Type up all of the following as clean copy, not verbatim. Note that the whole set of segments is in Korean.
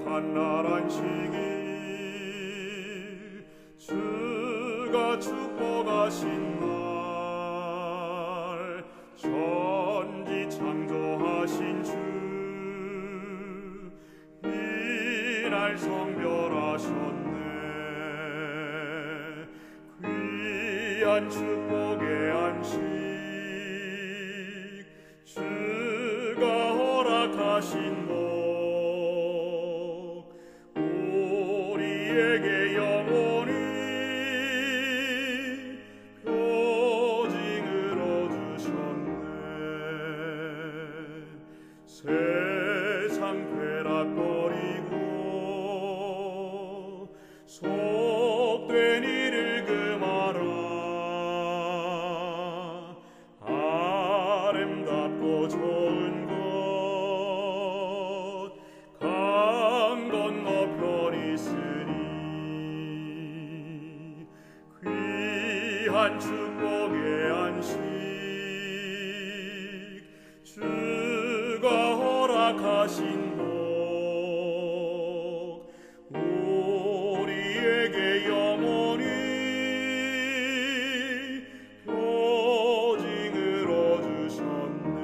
거룩한 날 안식일 주가 축복하신 날 천지 창조하신 주 이날 성별하셨네. 귀한 축복의 안식 주가 허락하신 복 우리에게 영원히 표징을 얻으셨네. 세상 쾌락거리고 속된 일을 금하라. 아름답고 좋은 것 강 건너편 있으니 귀한 축복의 안식 주가 허락하신 복 우리에게 영원히 표징을 얻으셨네.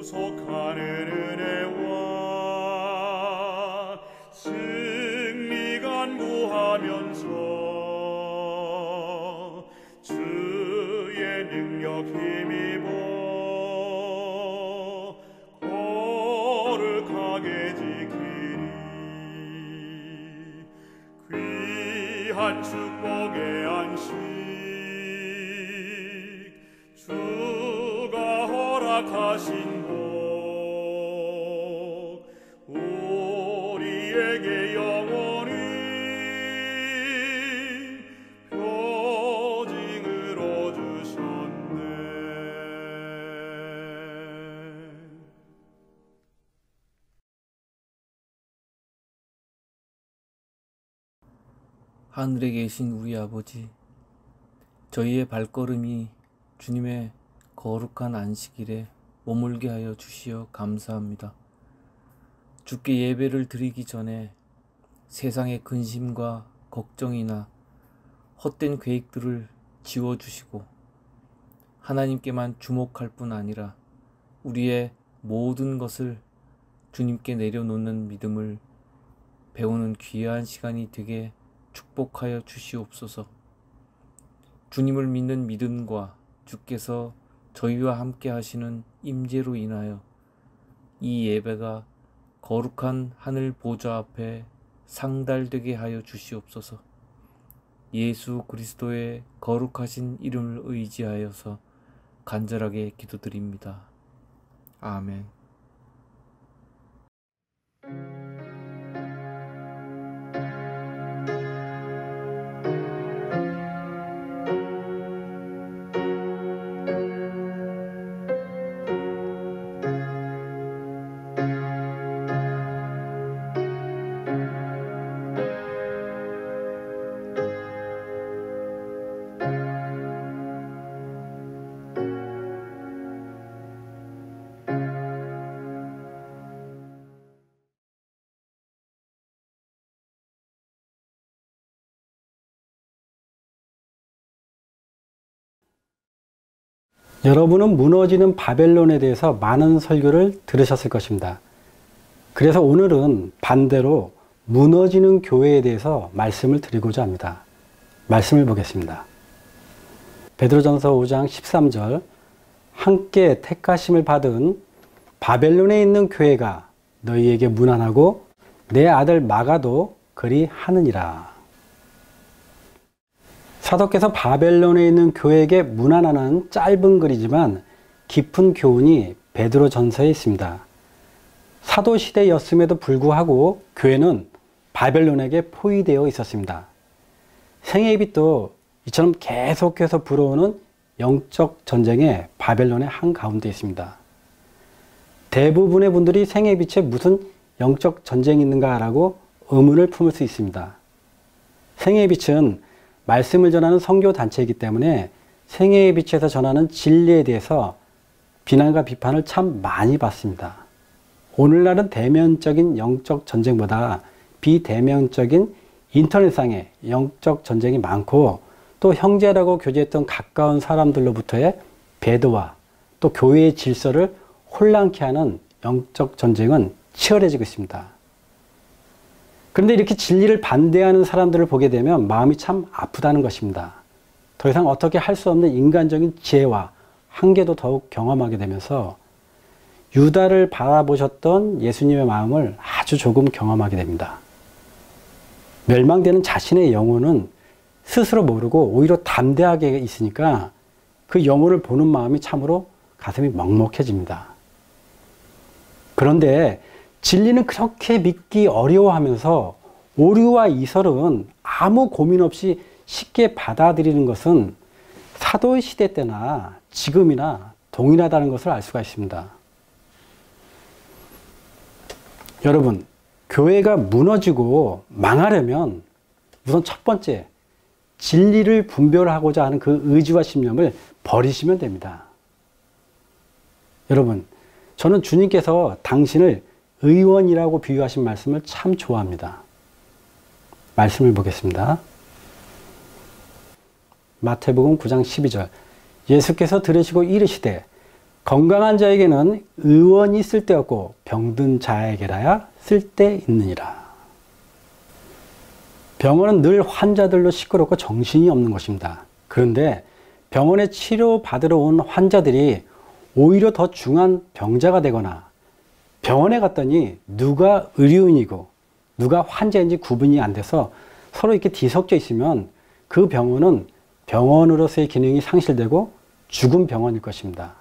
구속하는 은혜와 승리 간구하면서 주의 능력 힘입어 거룩하게 지키리. 귀한 축복의 안식 주가 허락하신 복 우리에게 영원히 표징을 얻으셨네. 하늘에 계신 우리 아버지, 저희의 발걸음이 주님의 거룩한 안식일에 머물게 하여 주시어 감사합니다. 주께 예배를 드리기 전에 세상의 근심과 걱정이나 헛된 계획들을 지워주시고 하나님께만 주목할 뿐 아니라 우리의 모든 것을 주님께 내려놓는 믿음을 배우는 귀한 시간이 되게 축복하여 주시옵소서. 주님을 믿는 믿음과 주께서 저희와 함께 하시는 임재로 인하여 이 예배가 거룩한 하늘 보좌 앞에 상달되게 하여 주시옵소서. 예수 그리스도의 거룩하신 이름을 의지하여서 간절하게 기도드립니다. 아멘. 여러분은 무너지는 바벨론에 대해서 많은 설교를 들으셨을 것입니다. 그래서 오늘은 반대로 무너지는 교회에 대해서 말씀을 드리고자 합니다. 말씀을 보겠습니다. 베드로전서 5장 13절 함께 택하심을 받은 바벨론에 있는 교회가 너희에게 문안하고 내 아들 마가도 그리 하느니라. 사도께서 바벨론에 있는 교회에게 문안하는 짧은 글이지만 깊은 교훈이 베드로전서에 있습니다. 사도시대였음에도 불구하고 교회는 바벨론에게 포위되어 있었습니다. 생애의 빛도 이처럼 계속해서 불어오는 영적 전쟁의 바벨론의 한가운데 있습니다. 대부분의 분들이 생애의 빛에 무슨 영적 전쟁이 있는가라고 의문을 품을 수 있습니다. 생애의 빛은 말씀을 전하는 선교 단체이기 때문에 생애의 빛에서 전하는 진리에 대해서 비난과 비판을 참 많이 받습니다. 오늘날은 대면적인 영적 전쟁보다 비대면적인 인터넷상의 영적 전쟁이 많고, 또 형제라고 교제했던 가까운 사람들로부터의 배도와 또 교회의 질서를 혼란케 하는 영적 전쟁은 치열해지고 있습니다. 그런데 이렇게 진리를 반대하는 사람들을 보게 되면 마음이 참 아프다는 것입니다. 더 이상 어떻게 할 수 없는 인간적인 지혜와 한계도 더욱 경험하게 되면서 유다를 바라보셨던 예수님의 마음을 아주 조금 경험하게 됩니다. 멸망되는 자신의 영혼은 스스로 모르고 오히려 담대하게 있으니까 그 영혼을 보는 마음이 참으로 가슴이 먹먹해집니다. 그런데 진리는 그렇게 믿기 어려워하면서 오류와 이설은 아무 고민 없이 쉽게 받아들이는 것은 사도의 시대 때나 지금이나 동일하다는 것을 알 수가 있습니다. 여러분, 교회가 무너지고 망하려면 우선 첫 번째, 진리를 분별하고자 하는 그 의지와 신념을 버리시면 됩니다. 여러분, 저는 주님께서 당신을 의원이라고 비유하신 말씀을 참 좋아합니다. 말씀을 보겠습니다. 마태복음 9장 12절. 예수께서 들으시고 이르시되 건강한 자에게는 의원이 쓸데없고 병든 자에게라야 쓸데있느니라. 병원은 늘 환자들로 시끄럽고 정신이 없는 것입니다. 그런데 병원에 치료받으러 온 환자들이 오히려 더 중한 병자가 되거나, 병원에 갔더니 누가 의료인이고 누가 환자인지 구분이 안 돼서 서로 이렇게 뒤섞여 있으면 그 병원은 병원으로서의 기능이 상실되고 죽은 병원일 것입니다.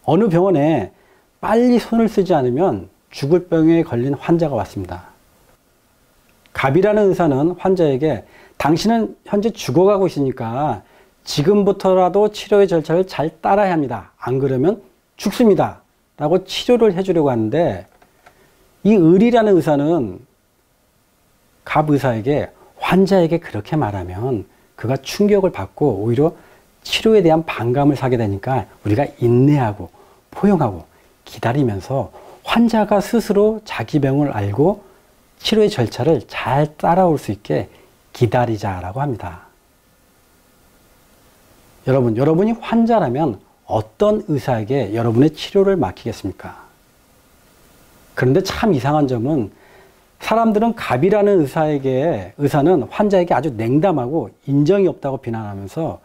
어느 병원에 빨리 손을 쓰지 않으면 죽을 병에 걸린 환자가 왔습니다. 갑이라는 의사는 환자에게 당신은 현재 죽어가고 있으니까 지금부터라도 치료의 절차를 잘 따라야 합니다. 안 그러면 죽습니다. 라고 치료를 해주려고 하는데, 이 을이라는 의사는 갑 의사에게 환자에게 그렇게 말하면 그가 충격을 받고 오히려 치료에 대한 반감을 사게 되니까 우리가 인내하고 포용하고 기다리면서 환자가 스스로 자기 병을 알고 치료의 절차를 잘 따라올 수 있게 기다리자라고 합니다. 여러분이 환자라면 어떤 의사에게 여러분의 치료를 맡기겠습니까? 그런데 참 이상한 점은 사람들은 갑이라는 의사는 환자에게 아주 냉담하고 인정이 없다고 비난하면서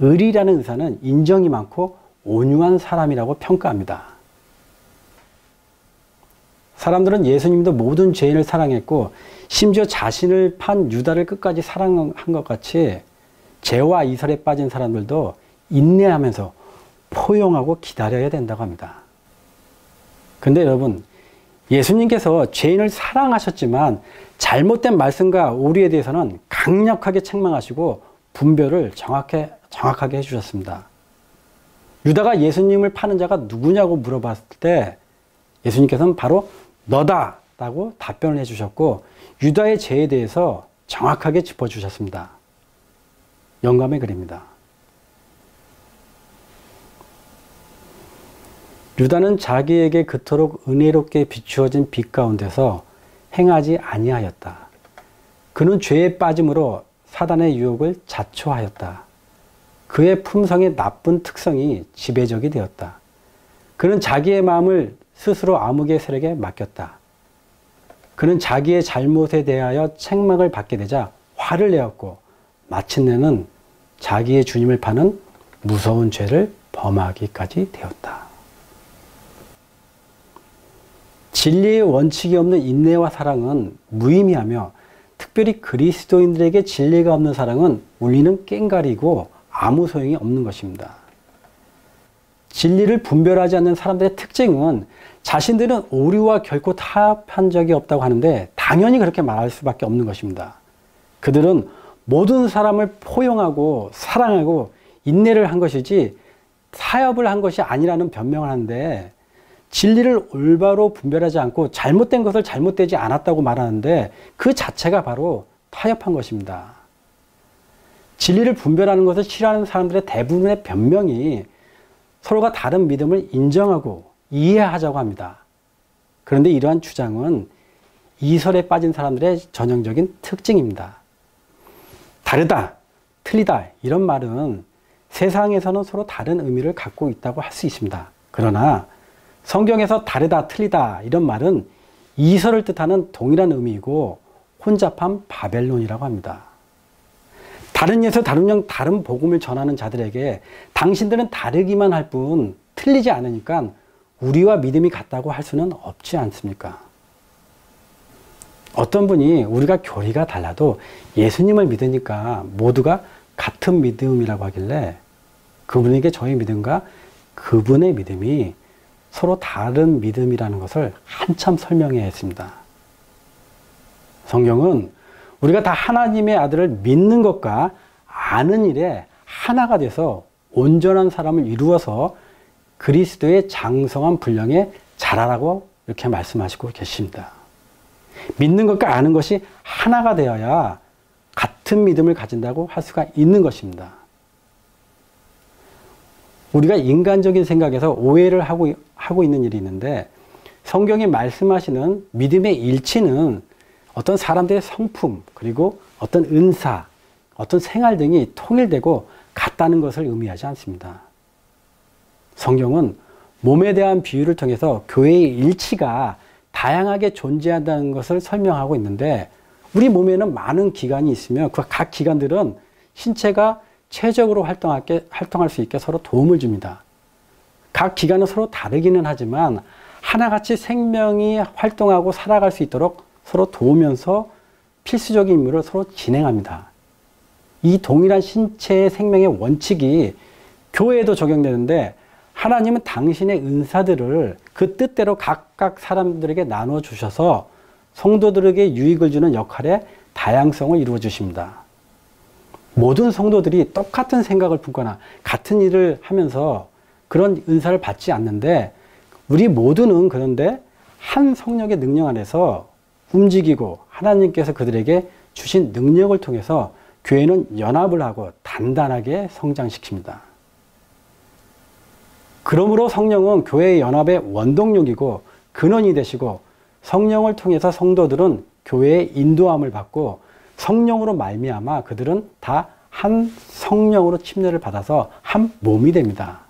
을이라는 의사는 인정이 많고 온유한 사람이라고 평가합니다. 사람들은 예수님도 모든 죄인을 사랑했고 심지어 자신을 판 유다를 끝까지 사랑한 것 같이 죄와 이설에 빠진 사람들도 인내하면서 포용하고 기다려야 된다고 합니다. 근데 여러분, 예수님께서 죄인을 사랑하셨지만 잘못된 말씀과 오류에 대해서는 강력하게 책망하시고 분별을 정확하게 해주셨습니다. 유다가 예수님을 파는 자가 누구냐고 물어봤을 때 예수님께서는 바로 너다 라고 답변을 해주셨고 유다의 죄에 대해서 정확하게 짚어주셨습니다. 영감의 글입니다. 유다는 자기에게 그토록 은혜롭게 비추어진 빛 가운데서 행하지 아니하였다. 그는 죄에 빠짐으로 사단의 유혹을 자초하였다. 그의 품성의 나쁜 특성이 지배적이 되었다. 그는 자기의 마음을 스스로 암흑의 세력에 맡겼다. 그는 자기의 잘못에 대하여 책망을 받게 되자 화를 내었고 마침내는 자기의 주님을 파는 무서운 죄를 범하기까지 되었다. 진리의 원칙이 없는 인내와 사랑은 무의미하며 특별히 그리스도인들에게 진리가 없는 사랑은 울리는 꽹과리고 아무 소용이 없는 것입니다. 진리를 분별하지 않는 사람들의 특징은 자신들은 오류와 결코 타협한 적이 없다고 하는데 당연히 그렇게 말할 수밖에 없는 것입니다. 그들은 모든 사람을 포용하고 사랑하고 인내를 한 것이지 타협을 한 것이 아니라는 변명을 하는데 진리를 올바로 분별하지 않고 잘못된 것을 잘못되지 않았다고 말하는데 그 자체가 바로 타협한 것입니다. 진리를 분별하는 것을 싫어하는 사람들의 대부분의 변명이 서로가 다른 믿음을 인정하고 이해하자고 합니다. 그런데 이러한 주장은 이설에 빠진 사람들의 전형적인 특징입니다. 다르다, 틀리다 이런 말은 세상에서는 서로 다른 의미를 갖고 있다고 할 수 있습니다. 그러나 성경에서 다르다, 틀리다 이런 말은 이설을 뜻하는 동일한 의미이고 혼잡한 바벨론이라고 합니다. 다른 예수, 다른 영, 다른 복음을 전하는 자들에게 당신들은 다르기만 할 뿐 틀리지 않으니까 우리와 믿음이 같다고 할 수는 없지 않습니까? 어떤 분이 우리가 교리가 달라도 예수님을 믿으니까 모두가 같은 믿음이라고 하길래 그분에게 저의 믿음과 그분의 믿음이 서로 다른 믿음이라는 것을 한참 설명해야 했습니다. 성경은 우리가 다 하나님의 아들을 믿는 것과 아는 일에 하나가 돼서 온전한 사람을 이루어서 그리스도의 장성한 분량에 자라라고 이렇게 말씀하시고 계십니다. 믿는 것과 아는 것이 하나가 되어야 같은 믿음을 가진다고 할 수가 있는 것입니다. 우리가 인간적인 생각에서 오해를 하고 있는 일이 있는데 성경이 말씀하시는 믿음의 일치는 어떤 사람들의 성품 그리고 어떤 은사, 어떤 생활 등이 통일되고 같다는 것을 의미하지 않습니다. 성경은 몸에 대한 비유를 통해서 교회의 일치가 다양하게 존재한다는 것을 설명하고 있는데 우리 몸에는 많은 기관이 있으며 그 각 기관들은 신체가 최적으로 활동할 수 있게 서로 도움을 줍니다. 각 기관은 서로 다르기는 하지만 하나같이 생명이 활동하고 살아갈 수 있도록 서로 도우면서 필수적인 임무를 서로 진행합니다. 이 동일한 신체의 생명의 원칙이 교회에도 적용되는데 하나님은 당신의 은사들을 그 뜻대로 각각 사람들에게 나누어 주셔서 성도들에게 유익을 주는 역할의 다양성을 이루어 주십니다. 모든 성도들이 똑같은 생각을 품거나 같은 일을 하면서 그런 은사를 받지 않는데 우리 모두는 그런데 한 성령의 능력 안에서 움직이고 하나님께서 그들에게 주신 능력을 통해서 교회는 연합을 하고 단단하게 성장시킵니다. 그러므로 성령은 교회의 연합의 원동력이고 근원이 되시고 성령을 통해서 성도들은 교회의 인도함을 받고 성령으로 말미암아 그들은 다 한 성령으로 침례를 받아서 한 몸이 됩니다.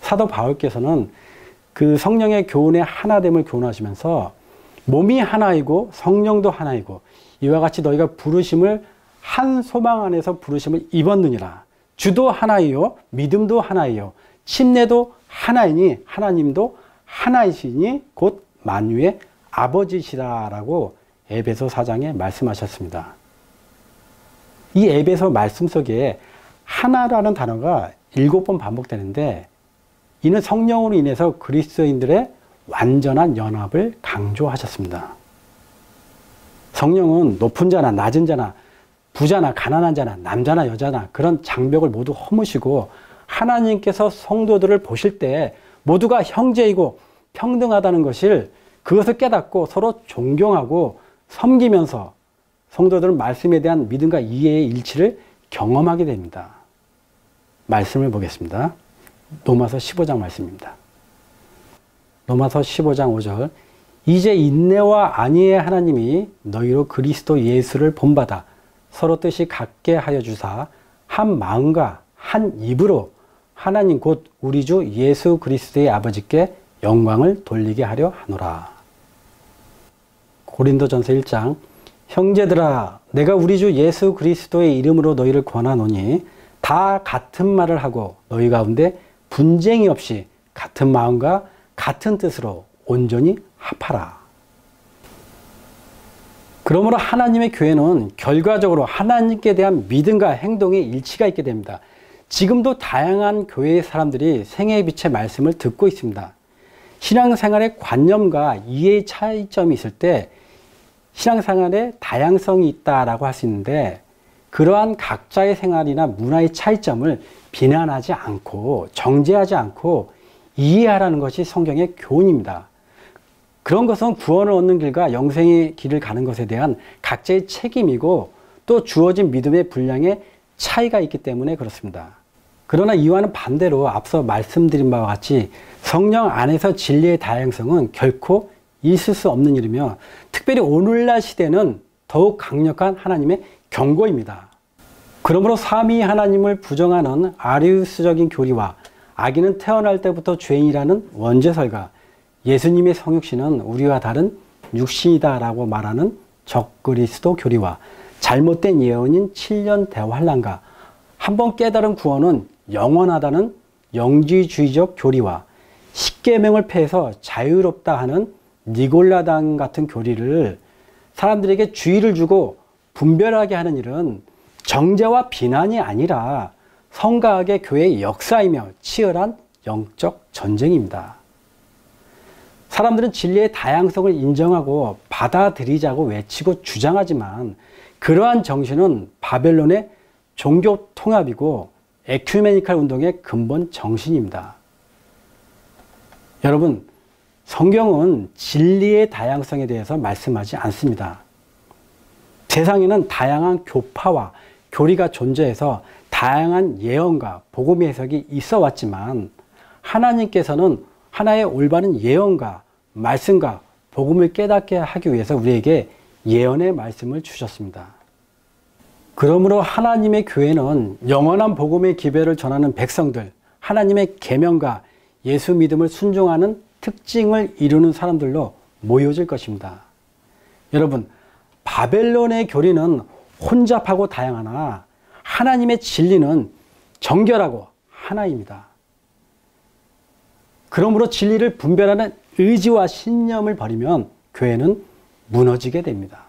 사도 바울께서는 그 성령의 교훈의 하나됨을 교훈하시면서 몸이 하나이고 성령도 하나이고 이와 같이 너희가 부르심을 한 소망 안에서 부르심을 입었느니라. 주도 하나이요 믿음도 하나이요 침례도 하나이니 하나님도 하나이시니 곧 만유의 아버지시라라고 에베소 4장에 말씀하셨습니다. 이 에베소 말씀 속에 하나라는 단어가 7번 반복되는데 이는 성령으로 인해서 그리스도인들의 완전한 연합을 강조하셨습니다. 성령은 높은 자나 낮은 자나 부자나 가난한 자나 남자나 여자나 그런 장벽을 모두 허무시고 하나님께서 성도들을 보실 때 모두가 형제이고 평등하다는 것을 그것을 깨닫고 서로 존경하고 섬기면서 성도들은 말씀에 대한 믿음과 이해의 일치를 경험하게 됩니다. 말씀을 보겠습니다. 로마서 15장 말씀입니다. 로마서 15장 5절 이제 인내와 안위의 하나님이 너희로 그리스도 예수를 본받아 서로 뜻이 같게 하여 주사 한 마음과 한 입으로 하나님 곧 우리 주 예수 그리스도의 아버지께 영광을 돌리게 하려 하노라. 고린도전서 1장 형제들아 내가 우리 주 예수 그리스도의 이름으로 너희를 권하노니 다 같은 말을 하고 너희 가운데 분쟁이 없이 같은 마음과 같은 뜻으로 온전히 합하라. 그러므로 하나님의 교회는 결과적으로 하나님께 대한 믿음과 행동의 일치가 있게 됩니다. 지금도 다양한 교회의 사람들이 생애의 빛의 말씀을 듣고 있습니다. 신앙생활의 관념과 이해의 차이점이 있을 때 신앙생활에 다양성이 있다라고 할 수 있는데 그러한 각자의 생활이나 문화의 차이점을 비난하지 않고 정죄하지 않고 이해하라는 것이 성경의 교훈입니다. 그런 것은 구원을 얻는 길과 영생의 길을 가는 것에 대한 각자의 책임이고 또 주어진 믿음의 분량에 차이가 있기 때문에 그렇습니다. 그러나 이와는 반대로 앞서 말씀드린 바와 같이 성령 안에서 진리의 다양성은 결코 있을 수 없는 일이며 특별히 오늘날 시대는 더욱 강력한 하나님의 경고입니다. 그러므로 삼위 하나님을 부정하는 아리우스적인 교리와 아기는 태어날 때부터 죄인이라는 원죄설과 예수님의 성육신은 우리와 다른 육신이다라고 말하는 적그리스도 교리와 잘못된 예언인 7년 대환란과 한번 깨달은 구원은 영원하다는 영지주의적 교리와 십계명을 폐해서 자유롭다 하는 니골라당 같은 교리를 사람들에게 주의를 주고 분별하게 하는 일은 정죄와 비난이 아니라 성가하게 교회의 역사이며 치열한 영적 전쟁입니다. 사람들은 진리의 다양성을 인정하고 받아들이자고 외치고 주장하지만 그러한 정신은 바벨론의 종교 통합이고 에큐메니칼 운동의 근본 정신입니다. 여러분, 성경은 진리의 다양성에 대해서 말씀하지 않습니다. 세상에는 다양한 교파와 교리가 존재해서 다양한 예언과 복음의 해석이 있어 왔지만 하나님께서는 하나의 올바른 예언과 말씀과 복음을 깨닫게 하기 위해서 우리에게 예언의 말씀을 주셨습니다. 그러므로 하나님의 교회는 영원한 복음의 기별을 전하는 백성들, 하나님의 계명과 예수 믿음을 순종하는 특징을 이루는 사람들로 모여질 것입니다. 여러분, 바벨론의 교리는 혼잡하고 다양하나 하나님의 진리는 정결하고 하나입니다. 그러므로 진리를 분별하는 의지와 신념을 버리면 교회는 무너지게 됩니다.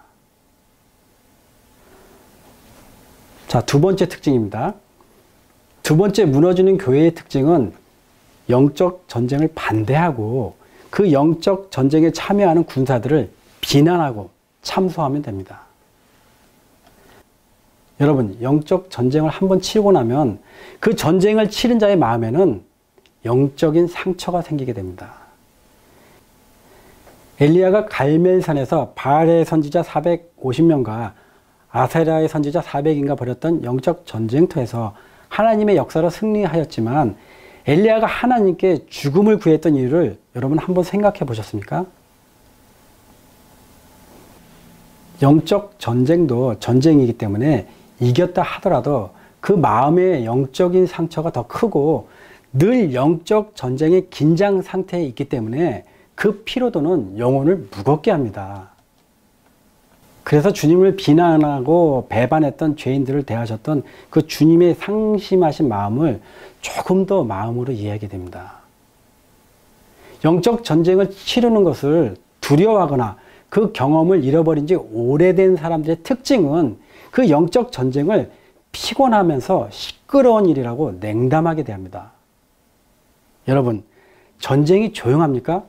자, 두 번째 특징입니다. 두 번째 무너지는 교회의 특징은 영적 전쟁을 반대하고 그 영적 전쟁에 참여하는 군사들을 비난하고 참소하면 됩니다. 여러분, 영적 전쟁을 한번 치르고 나면 그 전쟁을 치른 자의 마음에는 영적인 상처가 생기게 됩니다. 엘리야가 갈멜산에서 바알의 선지자 450명과 아세라의 선지자 400인가 벌였던 영적 전쟁터에서 하나님의 역사로 승리하였지만 엘리야가 하나님께 죽음을 구했던 이유를 여러분 한번 생각해 보셨습니까? 영적 전쟁도 전쟁이기 때문에 이겼다 하더라도 그 마음의 영적인 상처가 더 크고 늘 영적 전쟁의 긴장 상태에 있기 때문에 그 피로도는 영혼을 무겁게 합니다. 그래서 주님을 비난하고 배반했던 죄인들을 대하셨던 그 주님의 상심하신 마음을 조금 더 마음으로 이해하게 됩니다. 영적 전쟁을 치르는 것을 두려워하거나 그 경험을 잃어버린 지 오래된 사람들의 특징은 그 영적 전쟁을 피곤하면서 시끄러운 일이라고 냉담하게 대합니다. 여러분, 전쟁이 조용합니까?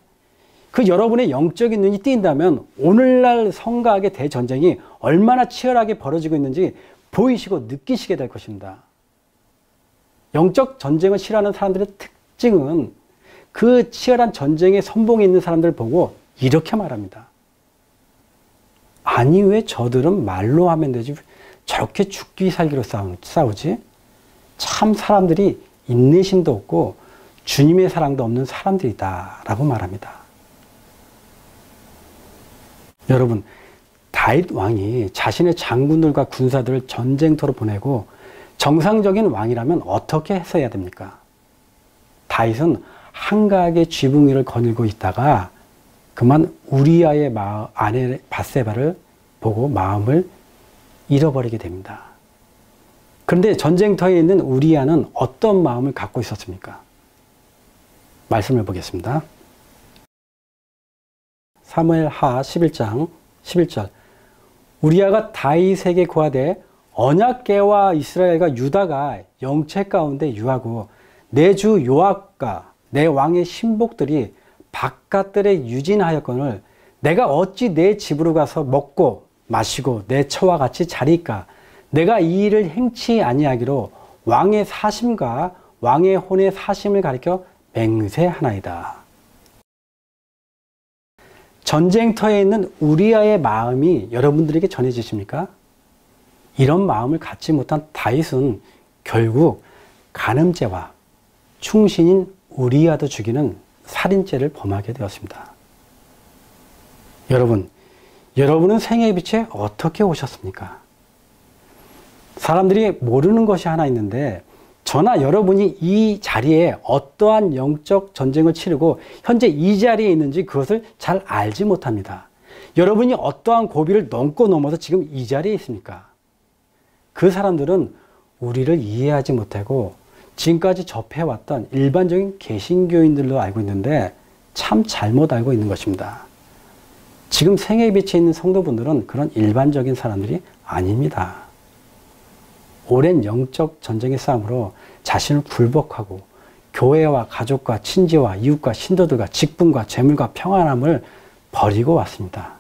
그 여러분의 영적인 눈이 띄인다면 오늘날 성가학의 대전쟁이 얼마나 치열하게 벌어지고 있는지 보이시고 느끼시게 될 것입니다. 영적 전쟁을 싫어하는 사람들의 특징은 그 치열한 전쟁의 선봉에 있는 사람들을 보고 이렇게 말합니다. 아니, 왜 저들은 말로 하면 되지 저렇게 죽기 살기로 싸우지? 참 사람들이 인내심도 없고 주님의 사랑도 없는 사람들이다 라고 말합니다. 여러분, 다윗 왕이 자신의 장군들과 군사들을 전쟁터로 보내고 정상적인 왕이라면 어떻게 했어야 됩니까? 다윗은 한가하게 쥐붕 위를 거닐고 있다가 그만 우리아의 아내 밧세바를 보고 마음을 잃어버리게 됩니다. 그런데 전쟁터에 있는 우리아는 어떤 마음을 갖고 있었습니까? 말씀을 보겠습니다. 사무엘하 11장 11절 우리아가 다윗에게 고하되 언약궤와 이스라엘과 유다가 영체 가운데 유하고 내 주 요압과 내 왕의 신복들이 바깥들에 유진하였거늘 내가 어찌 내 집으로 가서 먹고 마시고 내 처와 같이 자리이까? 내가 이 일을 행치 아니하기로 왕의 사심과 왕의 혼의 사심을 가리켜 맹세하나이다. 전쟁터에 있는 우리아의 마음이 여러분들에게 전해지십니까? 이런 마음을 갖지 못한 다윗은 결국 간음죄와 충신인 우리아도 죽이는 살인죄를 범하게 되었습니다. 여러분은 생애의 빛에 어떻게 오셨습니까? 사람들이 모르는 것이 하나 있는데 저나 여러분이 이 자리에 어떠한 영적 전쟁을 치르고 현재 이 자리에 있는지 그것을 잘 알지 못합니다. 여러분이 어떠한 고비를 넘고 넘어서 지금 이 자리에 있습니까? 그 사람들은 우리를 이해하지 못하고 지금까지 접해왔던 일반적인 개신교인들로 알고 있는데 참 잘못 알고 있는 것입니다. 지금 생애의 빛에 있는 성도분들은 그런 일반적인 사람들이 아닙니다. 오랜 영적 전쟁의 싸움으로 자신을 굴복하고 교회와 가족과 친지와 이웃과 신도들과 직분과 재물과 평안함을 버리고 왔습니다.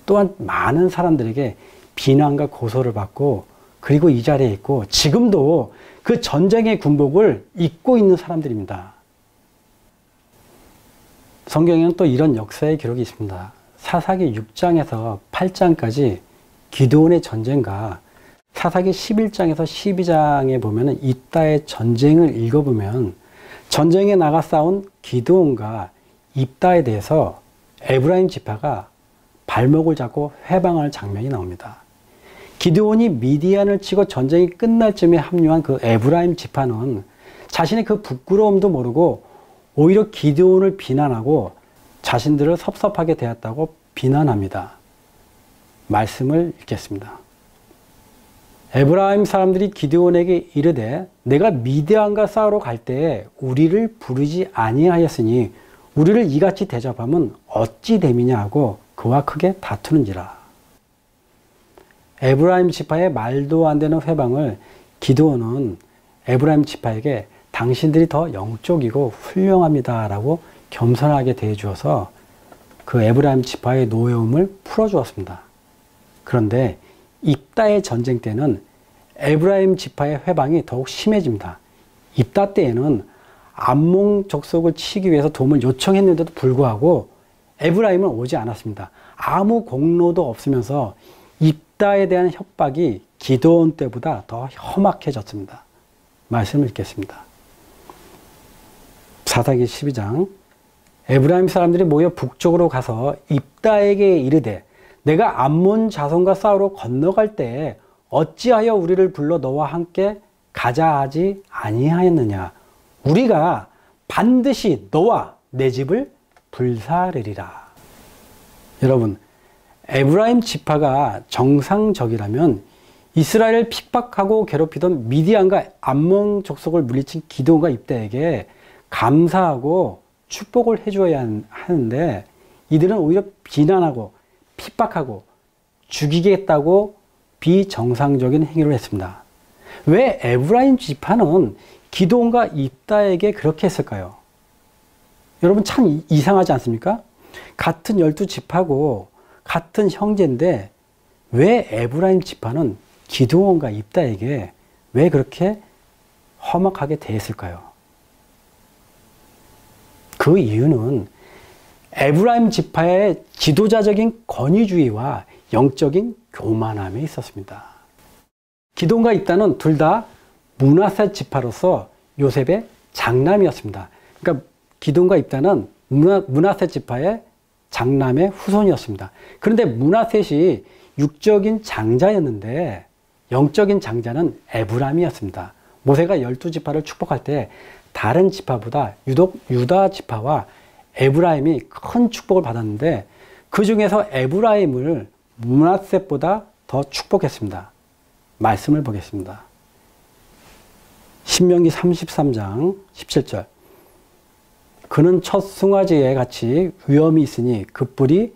또한 많은 사람들에게 비난과 고소를 받고 그리고 이 자리에 있고 지금도 그 전쟁의 군복을 입고 있는 사람들입니다. 성경에는 또 이런 역사의 기록이 있습니다. 사사기 6장에서 8장까지 기드온의 전쟁과 사사기 11장에서 12장에 보면 입다의 전쟁을 읽어보면 전쟁에 나가 싸운 기드온과 입다에 대해서 에브라임 지파가 발목을 잡고 회방하는 장면이 나옵니다. 기드온이 미디안을 치고 전쟁이 끝날 쯤에 합류한 그 에브라임 지파는 자신의 그 부끄러움도 모르고 오히려 기드온을 비난하고 자신들을 섭섭하게 대했다고 비난합니다. 말씀을 읽겠습니다. 에브라임 사람들이 기드온에게 이르되 내가 미디안과 싸우러 갈 때에 우리를 부르지 아니하였으니 우리를 이같이 대접하면 어찌 됨이냐 하고 그와 크게 다투는지라. 에브라임 지파의 말도 안 되는 회방을 기드온은 에브라임 지파에게 당신들이 더 영적이고 훌륭합니다 라고 겸손하게 대해주어서 그 에브라임 지파의 노여움을 풀어주었습니다. 그런데 입다의 전쟁 때는 에브라임 지파의 회방이 더욱 심해집니다. 입다 때에는 암몬 족속을 치기 위해서 도움을 요청했는데도 불구하고 에브라임은 오지 않았습니다. 아무 공로도 없으면서 입다에 대한 협박이 기드온 때보다 더 험악해졌습니다. 말씀을 읽겠습니다. 사사기 12장 에브라임 사람들이 모여 북쪽으로 가서 입다에게 이르되 내가 암몬 자손과 싸우러 건너갈 때에 어찌하여 우리를 불러 너와 함께 가자 하지 아니하였느냐. 우리가 반드시 너와 내 집을 불사르리라. 여러분, 에브라임 지파가 정상적이라면 이스라엘을 핍박하고 괴롭히던 미디안과 암몬 족속을 물리친 기드온과 입다에게 감사하고 축복을 해줘야 하는데 이들은 오히려 비난하고 핍박하고 죽이겠다고 비정상적인 행위를 했습니다. 왜 에브라임 지파는 기드온과 입다에게 그렇게 했을까요? 여러분 참 이상하지 않습니까? 같은 12지파고 같은 형제인데 왜 에브라임 지파는 기드온과 입다에게 왜 그렇게 험악하게 대했을까요? 그 이유는 에브라임 지파의 지도자적인 권위주의와 영적인 교만함에 있었습니다. 기드온과 입다는 둘 다 므낫세 지파로서 요셉의 장남이었습니다. 그러니까 기드온과 입다는 므낫세 지파의 장남의 후손이었습니다. 그런데 므낫셋이 육적인 장자였는데 영적인 장자는 에브라임이었습니다. 모세가 12지파를 축복할 때 다른 지파보다 유독 유다 지파와 에브라임이 큰 축복을 받았는데 그 중에서 에브라임을 므낫셋보다 더 축복했습니다. 말씀을 보겠습니다. 신명기 33장 17절 그는 첫 송아지에 같이 위엄이 있으니 그 뿔이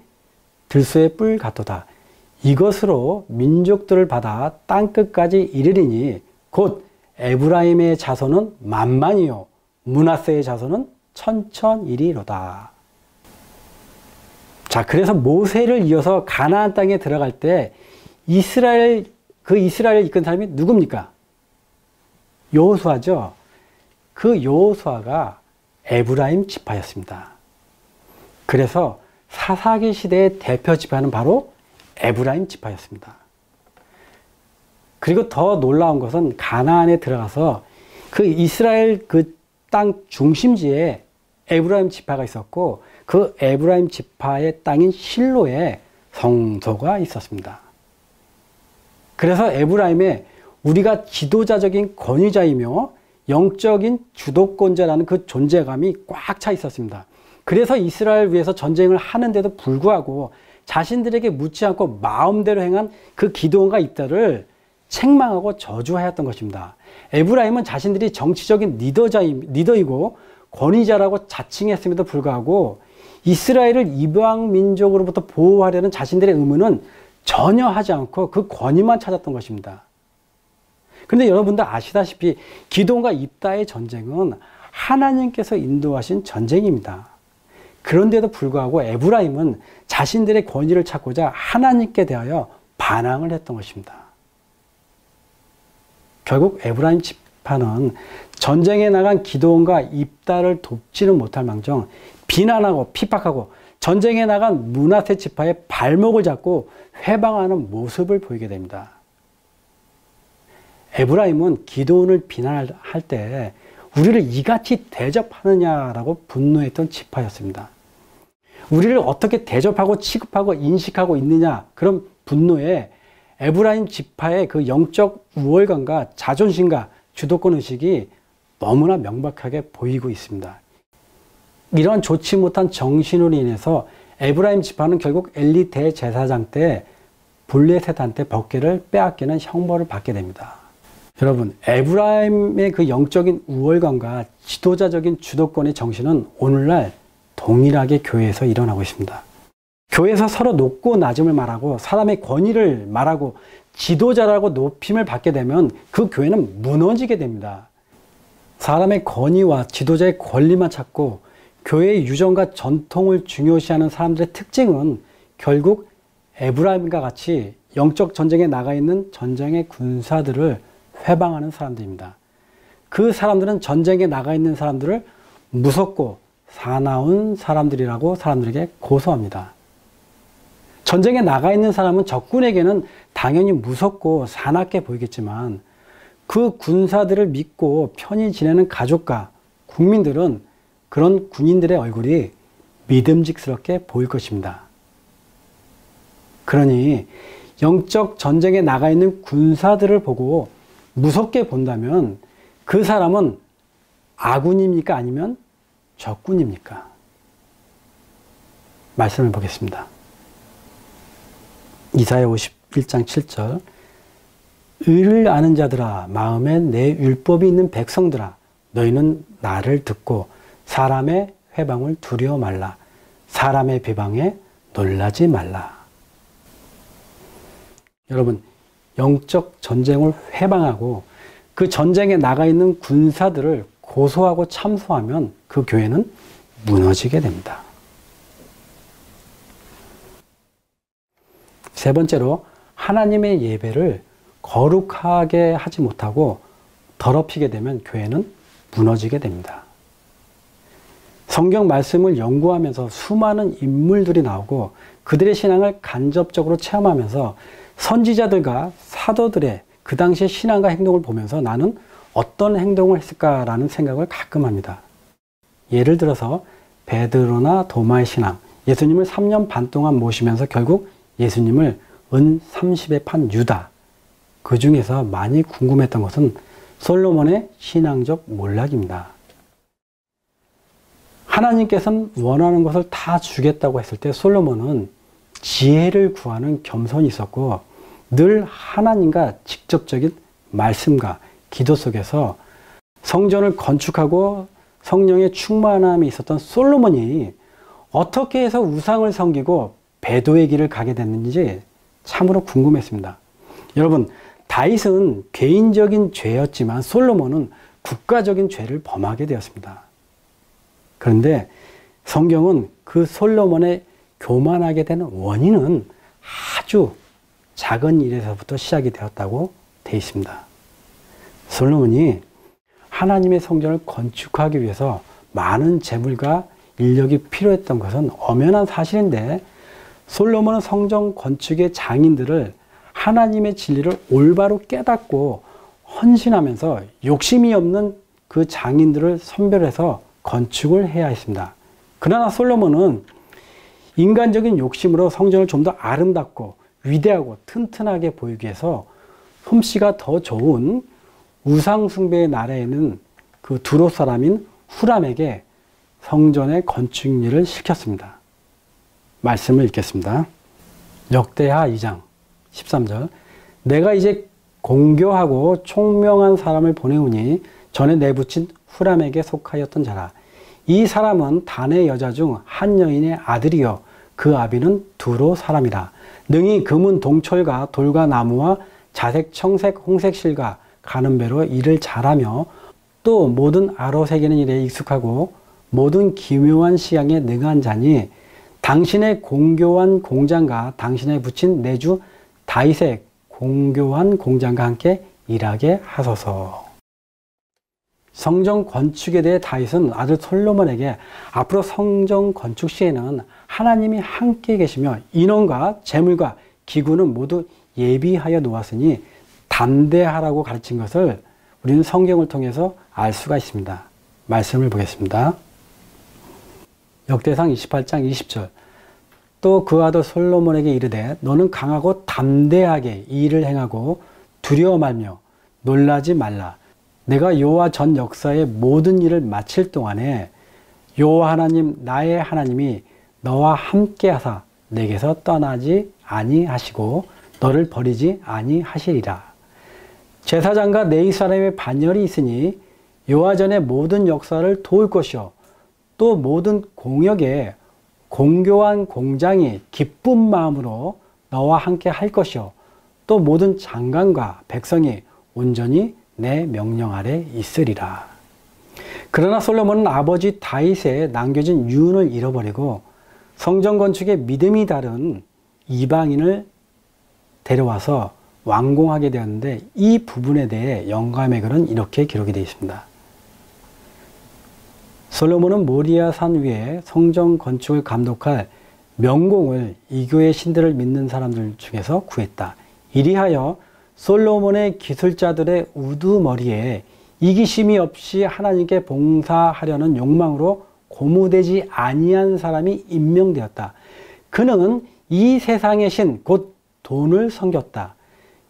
들소의 뿔 같도다. 이것으로 민족들을 받아 땅끝까지 이르리니 곧 에브라임의 자손은 만만이요 므낫세의 자손은 천천이리로다. 자, 그래서 모세를 이어서 가나안 땅에 들어갈 때 이스라엘을 이끈 사람이 누굽니까? 여호수아죠. 그 여호수아가 에브라임 지파였습니다. 그래서 사사기 시대의 대표 지파는 바로 에브라임 지파였습니다. 그리고 더 놀라운 것은 가나안에 들어가서 그 이스라엘 그 땅 중심지에 에브라임 지파가 있었고 그 에브라임 지파의 땅인 실로에 성소가 있었습니다. 그래서 에브라임에 우리가 지도자적인 권위자이며 영적인 주도권자라는 그 존재감이 꽉 차 있었습니다. 그래서 이스라엘 위해서 전쟁을 하는데도 불구하고 자신들에게 묻지 않고 마음대로 행한 그 기드온과 입다를 책망하고 저주하였던 것입니다. 에브라임은 자신들이 정치적인 리더이고 권위자라고 자칭했음에도 불구하고 이스라엘을 이방 민족으로부터 보호하려는 자신들의 의무는 전혀 하지 않고 그 권위만 찾았던 것입니다. 그런데 여러분도 아시다시피 기드온과 입다의 전쟁은 하나님께서 인도하신 전쟁입니다. 그런데도 불구하고 에브라임은 자신들의 권위를 찾고자 하나님께 대하여 반항을 했던 것입니다. 결국 에브라임 지파는 전쟁에 나간 기드온과 입다를 돕지는 못할 망정 비난하고 핍박하고 전쟁에 나간 므낫세 지파의 발목을 잡고 회방하는 모습을 보이게 됩니다. 에브라임은 기드온을 비난할 때 우리를 이같이 대접하느냐라고 분노했던 지파였습니다. 우리를 어떻게 대접하고 취급하고 인식하고 있느냐 그런 분노에 에브라임 지파의 그 영적 우월감과 자존심과 주도권 의식이 너무나 명백하게 보이고 있습니다. 이런 좋지 못한 정신으로 인해서 에브라임 지파는 결국 엘리 대제사장 때 블레셋한테 법궤를 빼앗기는 형벌을 받게 됩니다. 여러분, 에브라임의 그 영적인 우월감과 지도자적인 주도권의 정신은 오늘날 동일하게 교회에서 일어나고 있습니다. 교회에서 서로 높고 낮음을 말하고 사람의 권위를 말하고 지도자라고 높임을 받게 되면 그 교회는 무너지게 됩니다. 사람의 권위와 지도자의 권리만 찾고 교회의 유전과 전통을 중요시하는 사람들의 특징은 결국 에브라임과 같이 영적 전쟁에 나가 있는 전쟁의 군사들을 회방하는 사람들입니다. 그 사람들은 전쟁에 나가 있는 사람들을 무섭고 사나운 사람들이라고 사람들에게 고소합니다. 전쟁에 나가 있는 사람은 적군에게는 당연히 무섭고 사납게 보이겠지만 그 군사들을 믿고 편히 지내는 가족과 국민들은 그런 군인들의 얼굴이 믿음직스럽게 보일 것입니다. 그러니 영적 전쟁에 나가 있는 군사들을 보고 무섭게 본다면 그 사람은 아군입니까? 아니면 적군입니까? 말씀을 보겠습니다. 이사야 51장 7절 의를 아는 자들아 마음에 내 율법이 있는 백성들아 너희는 나를 듣고 사람의 회방을 두려워 말라 사람의 비방에 놀라지 말라. 여러분, 영적 전쟁을 회방하고 그 전쟁에 나가 있는 군사들을 고소하고 참소하면 그 교회는 무너지게 됩니다. 세 번째로 하나님의 예배를 거룩하게 하지 못하고 더럽히게 되면 교회는 무너지게 됩니다. 성경 말씀을 연구하면서 수많은 인물들이 나오고 그들의 신앙을 간접적으로 체험하면서 선지자들과 사도들의 그 당시의 신앙과 행동을 보면서 나는 어떤 행동을 했을까라는 생각을 가끔 합니다. 예를 들어서 베드로나 도마의 신앙, 예수님을 3년 반 동안 모시면서 결국 예수님을 은 30에 판 유다, 그 중에서 많이 궁금했던 것은 솔로몬의 신앙적 몰락입니다. 하나님께서는 원하는 것을 다 주겠다고 했을 때 솔로몬은 지혜를 구하는 겸손이 있었고 늘 하나님과 직접적인 말씀과 기도 속에서 성전을 건축하고 성령의 충만함이 있었던 솔로몬이 어떻게 해서 우상을 섬기고 배도의 길을 가게 됐는지 참으로 궁금했습니다. 여러분, 다윗은 개인적인 죄였지만 솔로몬은 국가적인 죄를 범하게 되었습니다. 그런데 성경은 그 솔로몬의 교만하게 된 원인은 아주 작은 일에서부터 시작이 되었다고 되어 있습니다. 솔로몬이 하나님의 성전을 건축하기 위해서 많은 재물과 인력이 필요했던 것은 엄연한 사실인데, 솔로몬은 성전 건축의 장인들을 하나님의 진리를 올바로 깨닫고 헌신하면서 욕심이 없는 그 장인들을 선별해서 건축을 해야 했습니다. 그러나 솔로몬은 인간적인 욕심으로 성전을 좀 더 아름답고 위대하고 튼튼하게 보이기 위해서 솜씨가 더 좋은 우상숭배의 나라에는 그 두로 사람인 후람에게 성전의 건축 일을 시켰습니다. 말씀을 읽겠습니다. 역대하 2장 13절. 내가 이제 공교하고 총명한 사람을 보내오니 전에 내붙인 후람에게 속하였던 자라. 이 사람은 단의 여자 중 한 여인의 아들이요 그 아비는 두로 사람이라. 능히 금은 동철과 돌과 나무와 자색, 청색, 홍색 실과 가는 배로 일을 잘하며 또 모든 아로새기는 일에 익숙하고 모든 기묘한 시향에 능한 자니 당신의 공교한 공장과 당신의 붙인 내주 다윗의 공교한 공장과 함께 일하게 하소서. 성전 건축에 대해 다윗은 아들 솔로몬에게 앞으로 성전 건축 시에는 하나님이 함께 계시며 인원과 재물과 기구는 모두 예비하여 놓았으니 담대하라고 가르친 것을 우리는 성경을 통해서 알 수가 있습니다. 말씀을 보겠습니다. 역대상 28장 20절. 또 그 아들 솔로몬에게 이르되 너는 강하고 담대하게 이 일을 행하고 두려워 말며 놀라지 말라. 내가 여호와 전 역사의 모든 일을 마칠 동안에 여호와 하나님 나의 하나님이 너와 함께 하사 내게서 떠나지 아니하시고 너를 버리지 아니하시리라. 제사장과 레위 사람의 반열이 있으니 여호와 전의 모든 역사를 도울 것이요 또 모든 공역에 공교한 공장이 기쁜 마음으로 너와 함께 할 것이요 또 모든 장관과 백성이 온전히 내 명령 아래 있으리라. 그러나 솔로몬은 아버지 다윗에 남겨진 유언을 잃어버리고 성전 건축에 믿음이 다른 이방인을 데려와서 완공하게 되었는데, 이 부분에 대해 영감의 글은 이렇게 기록이 되어 있습니다. 솔로몬은 모리아산 위에 성전 건축을 감독할 명공을 이교의 신들을 믿는 사람들 중에서 구했다. 이리하여 솔로몬의 기술자들의 우두머리에 이기심이 없이 하나님께 봉사하려는 욕망으로 고무되지 아니한 사람이 임명되었다. 그는 이 세상의 신 곧 돈을 섬겼다.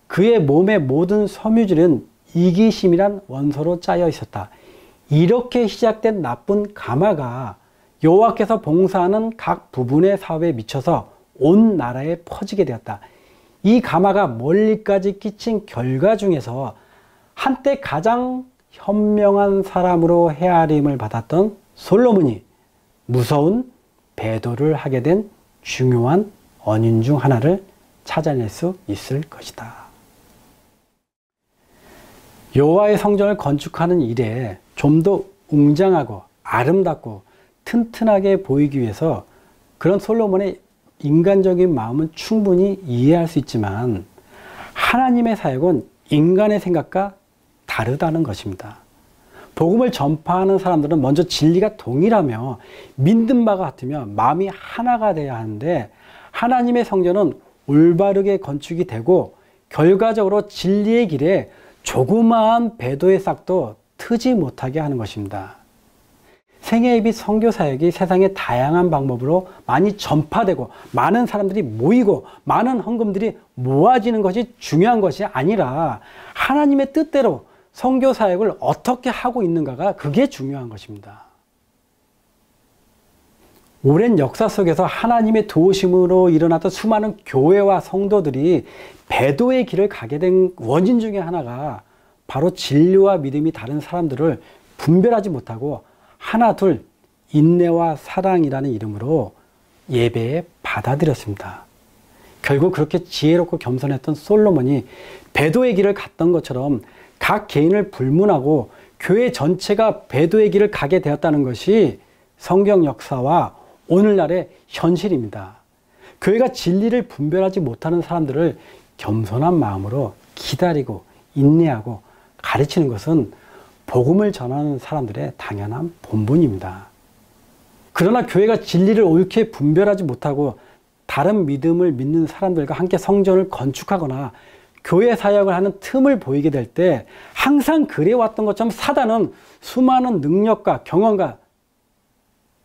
그의 몸의 모든 섬유질은 이기심이란 원소로 짜여 있었다. 이렇게 시작된 나쁜 가마가 여호와께서 봉사하는 각 부분의 사업에 미쳐서 온 나라에 퍼지게 되었다. 이 가마가 멀리까지 끼친 결과 중에서 한때 가장 현명한 사람으로 헤아림을 받았던 솔로몬이 무서운 배도를 하게 된 중요한 원인 중 하나를 찾아낼 수 있을 것이다. 여호와의 성전을 건축하는 일에 좀 더 웅장하고 아름답고 튼튼하게 보이기 위해서 그런 솔로몬의 인간적인 마음은 충분히 이해할 수 있지만 하나님의 사역은 인간의 생각과 다르다는 것입니다. 복음을 전파하는 사람들은 먼저 진리가 동일하며 믿는 바가 같으며 마음이 하나가 돼야 하는데, 하나님의 성전은 올바르게 건축이 되고 결과적으로 진리의 길에 조그마한 배도의 싹도 트지 못하게 하는 것입니다. 생애예비 선교사역이 세상의 다양한 방법으로 많이 전파되고 많은 사람들이 모이고 많은 헌금들이 모아지는 것이 중요한 것이 아니라 하나님의 뜻대로 선교사역을 어떻게 하고 있는가가 그게 중요한 것입니다. 오랜 역사 속에서 하나님의 도우심으로 일어났던 수많은 교회와 성도들이 배도의 길을 가게 된 원인 중에 하나가 바로 진리와 믿음이 다른 사람들을 분별하지 못하고 하나 둘 인내와 사랑이라는 이름으로 예배에 받아들였습니다. 결국 그렇게 지혜롭고 겸손했던 솔로몬이 배도의 길을 갔던 것처럼 각 개인을 불문하고 교회 전체가 배도의 길을 가게 되었다는 것이 성경 역사와 오늘날의 현실입니다. 교회가 진리를 분별하지 못하는 사람들을 겸손한 마음으로 기다리고 인내하고 가르치는 것은 복음을 전하는 사람들의 당연한 본분입니다. 그러나 교회가 진리를 옳게 분별하지 못하고 다른 믿음을 믿는 사람들과 함께 성전을 건축하거나 교회 사역을 하는 틈을 보이게 될 때 항상 그래왔던 것처럼 사단은 수많은 능력과 경험과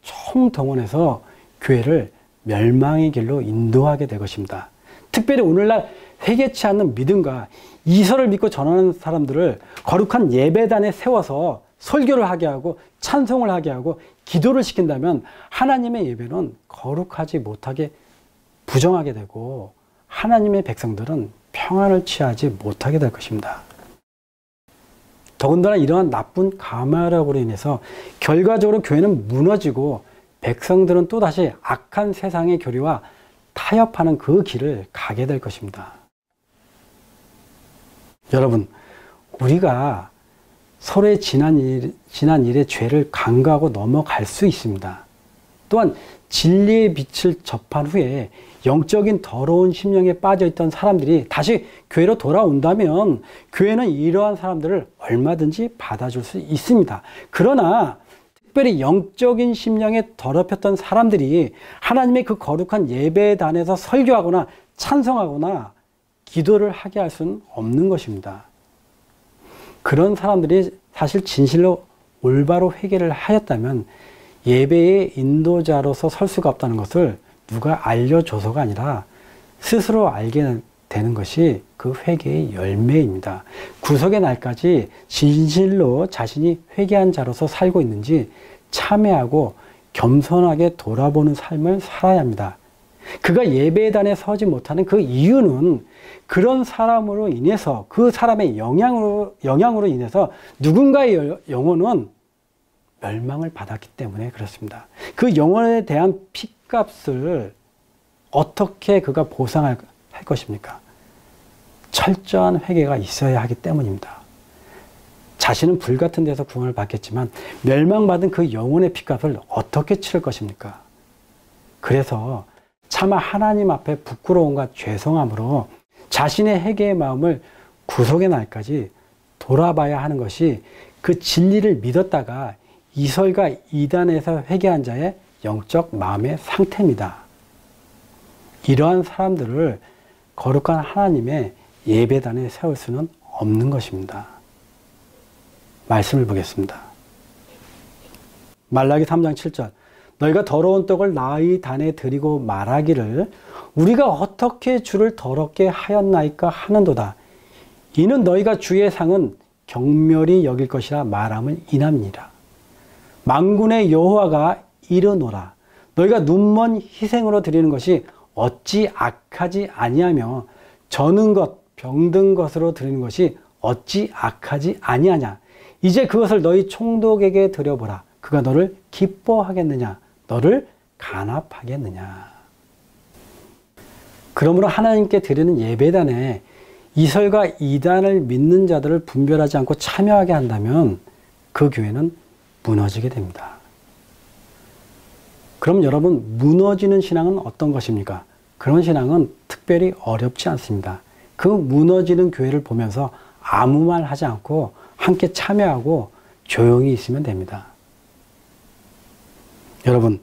총동원해서 교회를 멸망의 길로 인도하게 될 것입니다. 특별히 오늘날 회개치 않는 믿음과 이설을 믿고 전하는 사람들을 거룩한 예배단에 세워서 설교를 하게 하고 찬송을 하게 하고 기도를 시킨다면 하나님의 예배는 거룩하지 못하게 부정하게 되고 하나님의 백성들은 평안을 취하지 못하게 될 것입니다. 더군다나 이러한 나쁜 가마락으로 인해서 결과적으로 교회는 무너지고 백성들은 또다시 악한 세상의 교리와 타협하는 그 길을 가게 될 것입니다. 여러분, 우리가 서로의 지난 일의 죄를 간과하고 넘어갈 수 있습니다. 또한 진리의 빛을 접한 후에 영적인 더러운 심령에 빠져있던 사람들이 다시 교회로 돌아온다면 교회는 이러한 사람들을 얼마든지 받아줄 수 있습니다. 그러나 특별히 영적인 심령에 더럽혔던 사람들이 하나님의 그 거룩한 예배단에서 설교하거나 찬송하거나 기도를 하게 할 수는 없는 것입니다. 그런 사람들이 사실 진실로 올바로 회개를 하였다면 예배의 인도자로서 설 수가 없다는 것을 누가 알려줘서가 아니라 스스로 알게 되는 것이 그 회개의 열매입니다. 구속의 날까지 진실로 자신이 회개한 자로서 살고 있는지 참회하고 겸손하게 돌아보는 삶을 살아야 합니다. 그가 예배단에 서지 못하는 그 이유는 그런 사람으로 인해서 그 사람의 영향으로 인해서 누군가의 영혼은 멸망을 받았기 때문에 그렇습니다. 그 영혼에 대한 핏값을 어떻게 그가 보상할 것입니까? 철저한 회개가 있어야 하기 때문입니다. 자신은 불같은 데서 구원을 받겠지만 멸망받은 그 영혼의 핏값을 어떻게 치를 것입니까? 그래서 차마 하나님 앞에 부끄러움과 죄송함으로 자신의 회개의 마음을 구속의 날까지 돌아봐야 하는 것이 그 진리를 믿었다가 이설과 이단에서 회개한 자의 영적 마음의 상태입니다. 이러한 사람들을 거룩한 하나님의 예배단에 세울 수는 없는 것입니다. 말씀을 보겠습니다. 말라기 3장 7절 너희가 더러운 떡을 나의 단에 드리고 말하기를 우리가 어떻게 주를 더럽게 하였나이까 하는도다. 이는 너희가 주의 상은 경멸히 여길 것이라 말함을 인함이니라. 만군의 여호와가 이르노라. 너희가 눈먼 희생으로 드리는 것이 어찌 악하지 아니하며 저는 것 병든 것으로 드리는 것이 어찌 악하지 아니하냐. 이제 그것을 너희 총독에게 드려보라. 그가 너를 기뻐하겠느냐 너를 간합하겠느냐. 그러므로 하나님께 드리는 예배단에 이설과 이단을 믿는 자들을 분별하지 않고 참여하게 한다면 그 교회는 무너지게 됩니다. 그럼 여러분, 무너지는 신앙은 어떤 것입니까? 그런 신앙은 특별히 어렵지 않습니다. 그 무너지는 교회를 보면서 아무 말 하지 않고 함께 참여하고 조용히 있으면 됩니다. 여러분,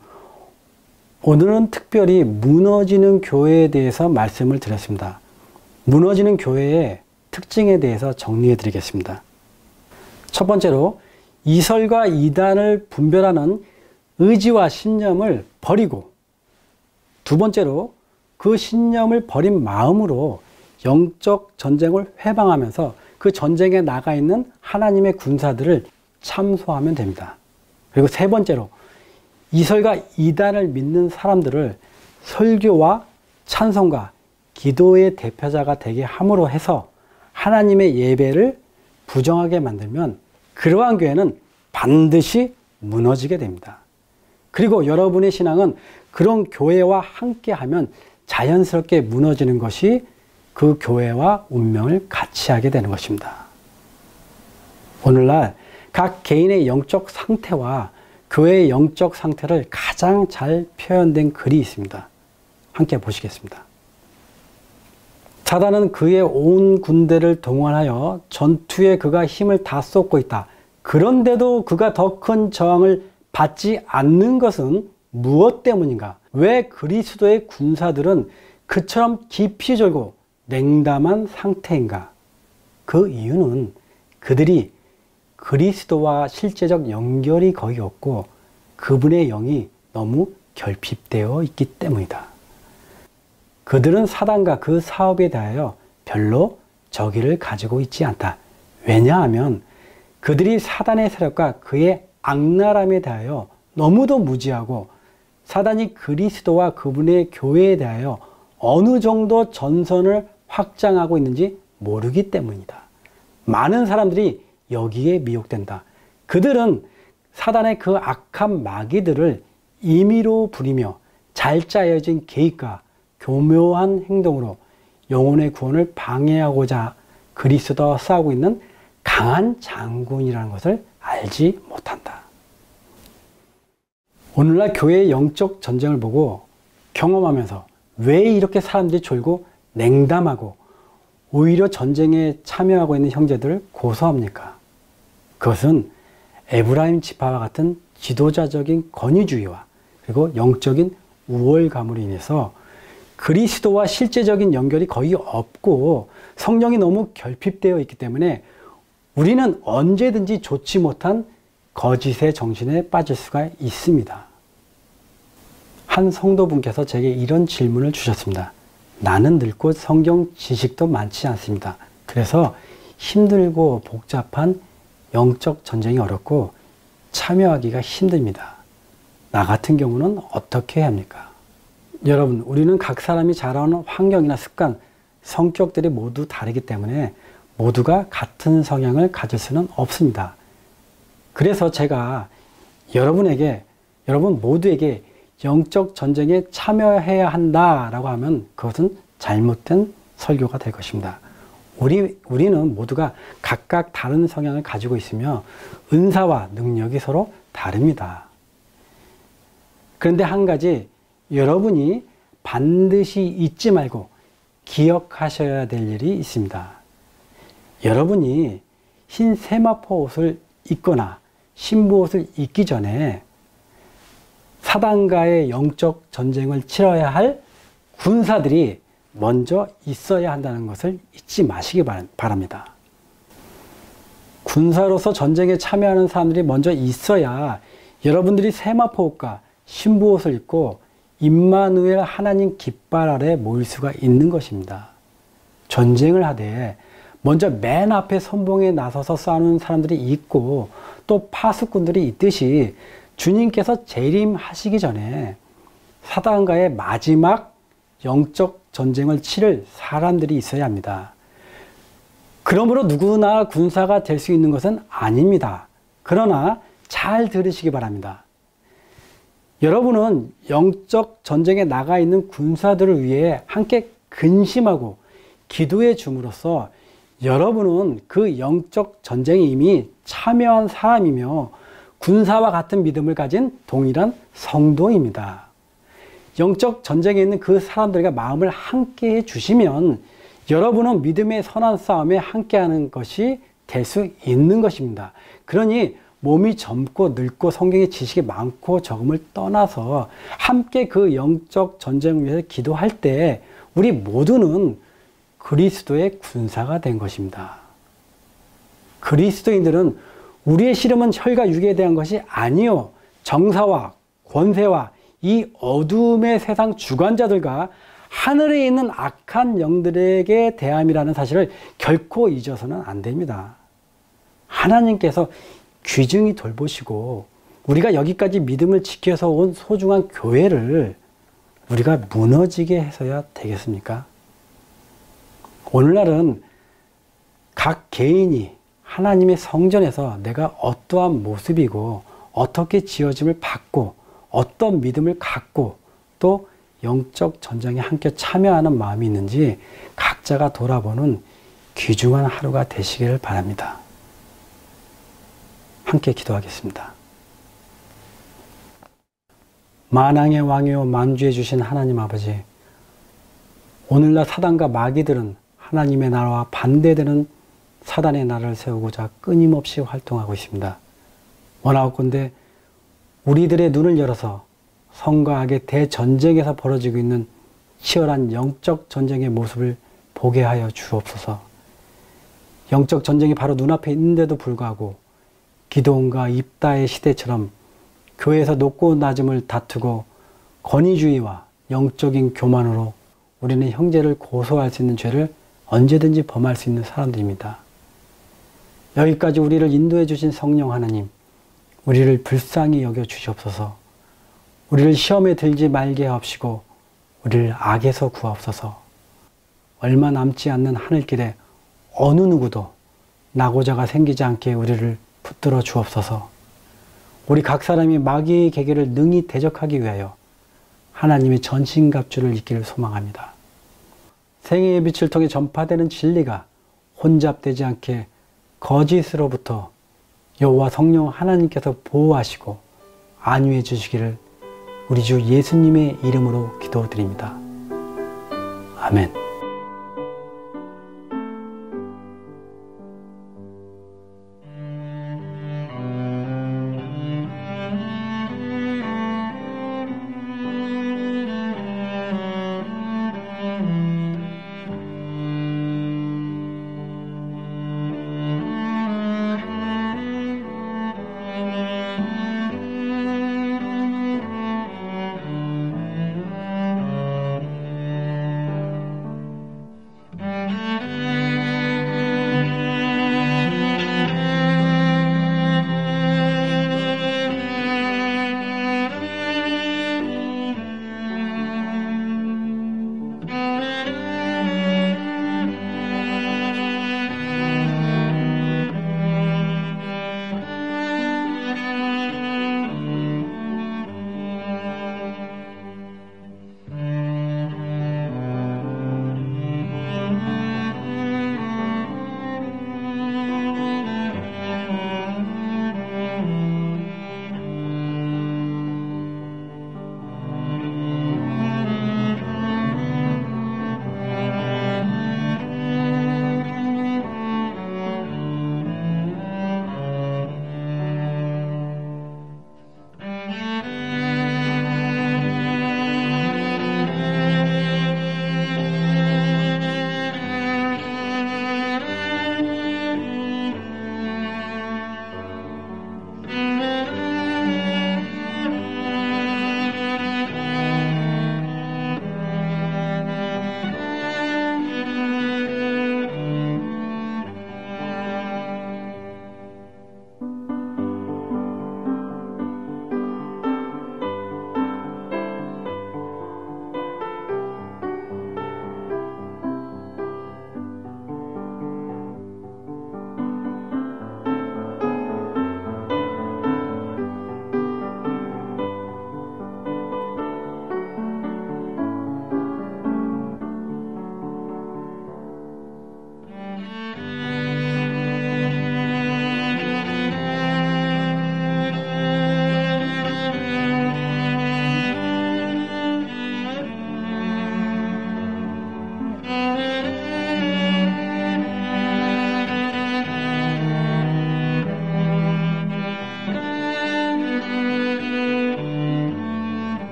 오늘은 특별히 무너지는 교회에 대해서 말씀을 드렸습니다. 무너지는 교회의 특징에 대해서 정리해 드리겠습니다. 첫 번째로 이설과 이단을 분별하는 의지와 신념을 버리고, 두 번째로 그 신념을 버린 마음으로 영적 전쟁을 회방하면서 그 전쟁에 나가 있는 하나님의 군사들을 참소하면 됩니다. 그리고 세 번째로 이설과 이단을 믿는 사람들을 설교와 찬송과 기도의 대표자가 되게 함으로 해서 하나님의 예배를 부정하게 만들면 그러한 교회는 반드시 무너지게 됩니다. 그리고 여러분의 신앙은 그런 교회와 함께하면 자연스럽게 무너지는 것이 그 교회와 운명을 같이 하게 되는 것입니다. 오늘날 각 개인의 영적 상태와 교회의 영적 상태를 가장 잘 표현된 글이 있습니다. 함께 보시겠습니다. 사단은 그의 온 군대를 동원하여 전투에 그가 힘을 다 쏟고 있다. 그런데도 그가 더 큰 저항을 받지 않는 것은 무엇 때문인가? 왜 그리스도의 군사들은 그처럼 깊이 졸고 냉담한 상태인가? 그 이유는 그들이 그리스도와 실제적 연결이 거의 없고 그분의 영이 너무 결핍되어 있기 때문이다. 그들은 사단과 그 사업에 대하여 별로 적의를 가지고 있지 않다. 왜냐하면 그들이 사단의 세력과 그의 악랄함에 대하여 너무도 무지하고 사단이 그리스도와 그분의 교회에 대하여 어느 정도 전선을 확장하고 있는지 모르기 때문이다. 많은 사람들이 여기에 미혹된다. 그들은 사단의 그 악한 마귀들을 임의로 부리며 잘 짜여진 계획과 교묘한 행동으로 영혼의 구원을 방해하고자 그리스도와 싸우고 있는 강한 장군이라는 것을 알지 못한다. 오늘날 교회의 영적 전쟁을 보고 경험하면서 왜 이렇게 사람들이 졸고 냉담하고 오히려 전쟁에 참여하고 있는 형제들을 고소합니까? 그것은 에브라임 지파와 같은 지도자적인 권위주의와 그리고 영적인 우월감으로 인해서 그리스도와 실제적인 연결이 거의 없고 성령이 너무 결핍되어 있기 때문에 우리는 언제든지 좋지 못한 거짓의 정신에 빠질 수가 있습니다. 한 성도분께서 제게 이런 질문을 주셨습니다. 나는 늙고 성경 지식도 많지 않습니다. 그래서 힘들고 복잡한 영적 전쟁이 어렵고 참여하기가 힘듭니다. 나 같은 경우는 어떻게 해야 합니까? 여러분, 우리는 각 사람이 자라는 환경이나 습관, 성격들이 모두 다르기 때문에 모두가 같은 성향을 가질 수는 없습니다. 그래서 제가 여러분 모두에게 영적 전쟁에 참여해야 한다라고 하면 그것은 잘못된 설교가 될 것입니다. 우리는 모두가 각각 다른 성향을 가지고 있으며 은사와 능력이 서로 다릅니다. 그런데 한 가지 여러분이 반드시 잊지 말고 기억하셔야 될 일이 있습니다. 여러분이 흰 세마포 옷을 입거나 신부 옷을 입기 전에 사단과의 영적 전쟁을 치러야 할 군사들이 먼저 있어야 한다는 것을 잊지 마시기 바랍니다. 군사로서 전쟁에 참여하는 사람들이 먼저 있어야 여러분들이 세마포 옷과 신부 옷을 입고 임마누엘 하나님 깃발 아래 모일 수가 있는 것입니다. 전쟁을 하되 먼저 맨 앞에 선봉에 나서서 싸우는 사람들이 있고 또 파수꾼들이 있듯이 주님께서 재림하시기 전에 사단과의 마지막 영적 전쟁을 치를 사람들이 있어야 합니다. 그러므로 누구나 군사가 될 수 있는 것은 아닙니다. 그러나 잘 들으시기 바랍니다. 여러분은 영적 전쟁에 나가 있는 군사들을 위해 함께 근심하고 기도해 줌으로써 여러분은 그 영적 전쟁에 이미 참여한 사람이며 군사와 같은 믿음을 가진 동일한 성도입니다. 영적 전쟁에 있는 그 사람들과 마음을 함께 해주시면 여러분은 믿음의 선한 싸움에 함께하는 것이 될 수 있는 것입니다. 그러니 몸이 젊고 늙고 성경의 지식이 많고 적음을 떠나서 함께 그 영적 전쟁을 위해서 기도할 때 우리 모두는 그리스도의 군사가 된 것입니다. 그리스도인들은 우리의 씨름은 혈과 육에 대한 것이 아니요 정사와 권세와 이 어둠의 세상 주관자들과 하늘에 있는 악한 영들에게 대함이라는 사실을 결코 잊어서는 안 됩니다. 하나님께서 귀중히 돌보시고 우리가 여기까지 믿음을 지켜서 온 소중한 교회를 우리가 무너지게 해서야 되겠습니까? 오늘날은 각 개인이 하나님의 성전에서 내가 어떠한 모습이고 어떻게 지어짐을 받고 어떤 믿음을 갖고 또 영적 전쟁에 함께 참여하는 마음이 있는지 각자가 돌아보는 귀중한 하루가 되시기를 바랍니다. 함께 기도하겠습니다. 만왕의 왕이요 만주해 주신 하나님 아버지, 오늘날 사단과 마귀들은 하나님의 나라와 반대되는 사단의 날을 세우고자 끊임없이 활동하고 있습니다. 원하옵건대 우리들의 눈을 열어서 성과 악의 대전쟁에서 벌어지고 있는 치열한 영적 전쟁의 모습을 보게 하여 주옵소서. 영적 전쟁이 바로 눈앞에 있는데도 불구하고 기드온과 입다의 시대처럼 교회에서 높고 낮음을 다투고 권위주의와 영적인 교만으로 우리는 형제를 고소할 수 있는 죄를 언제든지 범할 수 있는 사람들입니다. 여기까지 우리를 인도해 주신 성령 하나님, 우리를 불쌍히 여겨 주시옵소서. 우리를 시험에 들지 말게 하옵시고 우리를 악에서 구하옵소서. 얼마 남지 않는 하늘길에 어느 누구도 낙오자가 생기지 않게 우리를 붙들어 주옵소서. 우리 각 사람이 마귀의 계계를 능히 대적하기 위하여 하나님의 전신갑주를 입기를 소망합니다. 생애의 빛을 통해 전파되는 진리가 혼잡되지 않게 거짓으로부터 여호와 성령 하나님께서 보호하시고 안위해 주시기를 우리 주 예수님의 이름으로 기도드립니다. 아멘.